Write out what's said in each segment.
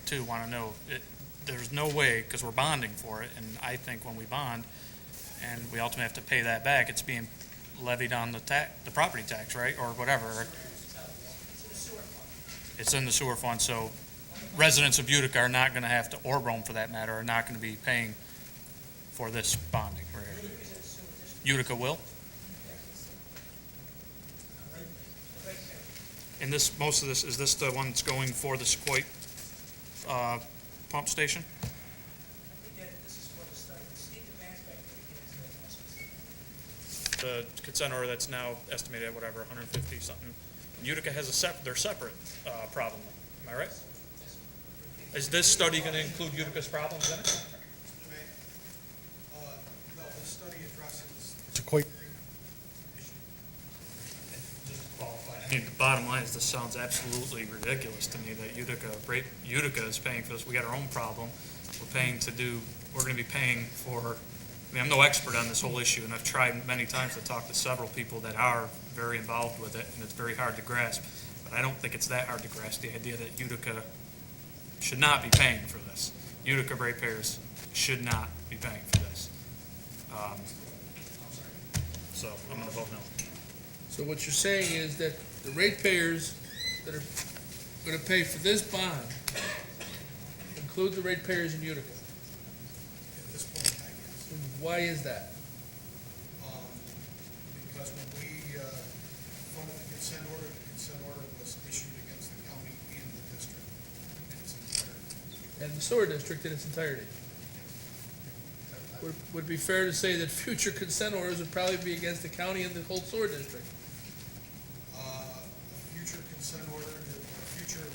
too want to know, there's no way, because we're bonding for it, and I think when we bond, and we ultimately have to pay that back, it's being levied on the property tax, right, or whatever. It's in the sewer fund, so residents of Utica are not going to have to, or Rome for that matter, are not going to be paying for this bonding, right here. Utica will? And this, most of this, is this the one that's going for the Sequoia pump station? I think that this is for the study. Steve Devan's back there. The consent order that's now estimated at whatever, 150 something. Utica has they're separate problem. Am I right? Is this study going to include Utica's problems in it? No, this study addresses Sequoia. I mean, the bottom line is this sounds absolutely ridiculous to me that Utica is paying for this. We got our own problem. We're going to be paying for, I mean, I'm no expert on this whole issue, and I've tried many times to talk to several people that are very involved with it, and it's very hard to grasp. But I don't think it's that hard to grasp, the idea that Utica should not be paying for this. Utica ratepayers should not be paying for this. So I'm going to vote no. So what you're saying is that the ratepayers that are going to pay for this bond include the ratepayers in Utica. at this point in time, yes. Why is that? Because when we funded the consent order was issued against the county and the district in its entirety. And the sewer district in its entirety? Would it be fair to say that future consent orders would probably be against the county and the whole sewer district? A future consent order, a future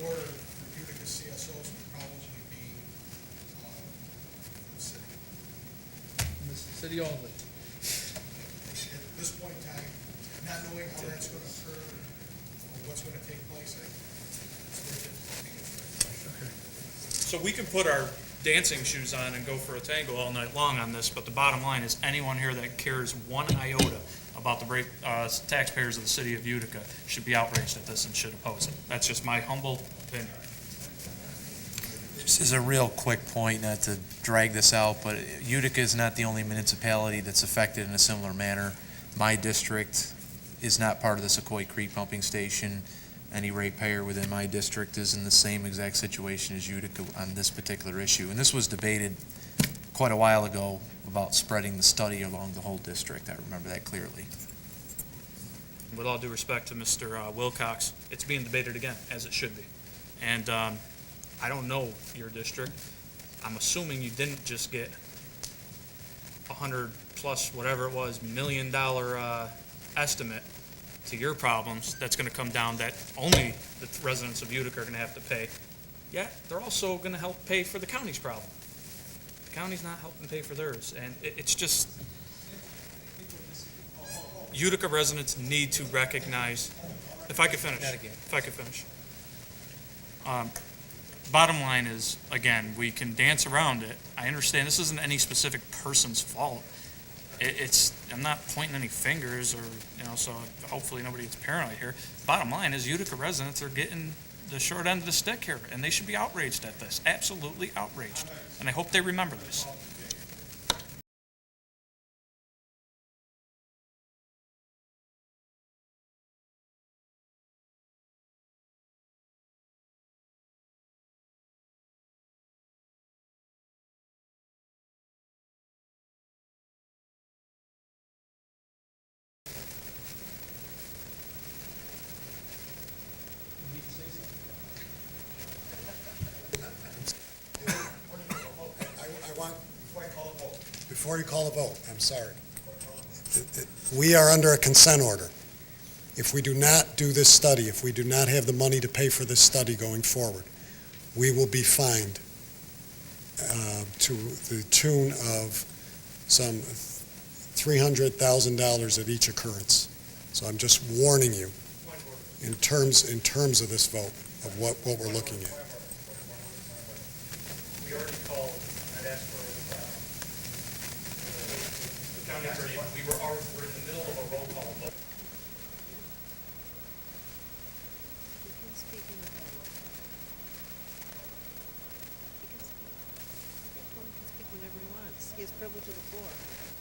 order for Utica CSOs would probably be the city. In the city only? At this point in time, not knowing how that's going to occur or what's going to take place, it's very difficult to answer. So we can put our dancing shoes on and go for a tango all night long on this, but the bottom line is anyone here that cares one iota about the taxpayers of the city of Utica should be outraged at this and should oppose it. That's just my humble opinion. Just as a real quick point, not to drag this out, but Utica is not the only municipality that's affected in a similar manner. My district is not part of the Sequoia Creek pumping station. Any ratepayer within my district is in the same exact situation as Utica on this particular issue. And this was debated quite a while ago about spreading the study along the whole district. I remember that clearly. With all due respect to Mr. Wilcox, it's being debated again, as it should be. And I don't know your district. I'm assuming you didn't just get $100 plus whatever it was $1 million estimate to your problems that's going to come down that only the residents of Utica are going to have to pay. Yeah, they're also going to help pay for the county's problem. The county's not helping pay for theirs, and it's just Utica residents need to recognize. If I could finish. Bottom line is, again, we can dance around it. I understand this isn't any specific person's fault. I'm not pointing any fingers, or so hopefully nobody gets paranoid here. Bottom line is Utica residents are getting the short end of the stick here, and they should be outraged at this, absolutely outraged. And I hope they remember this. Before you call a vote, I'm sorry. We are under a consent order. If we do not do this study, if we do not have the money to pay for this study going forward, we will be fined to the tune of some $300,000 at each occurrence. So I'm just warning you in terms of this vote of what we're looking at. We already called, I'd asked for the county attorney, we're in the middle of a roll call vote. He has privilege of the floor.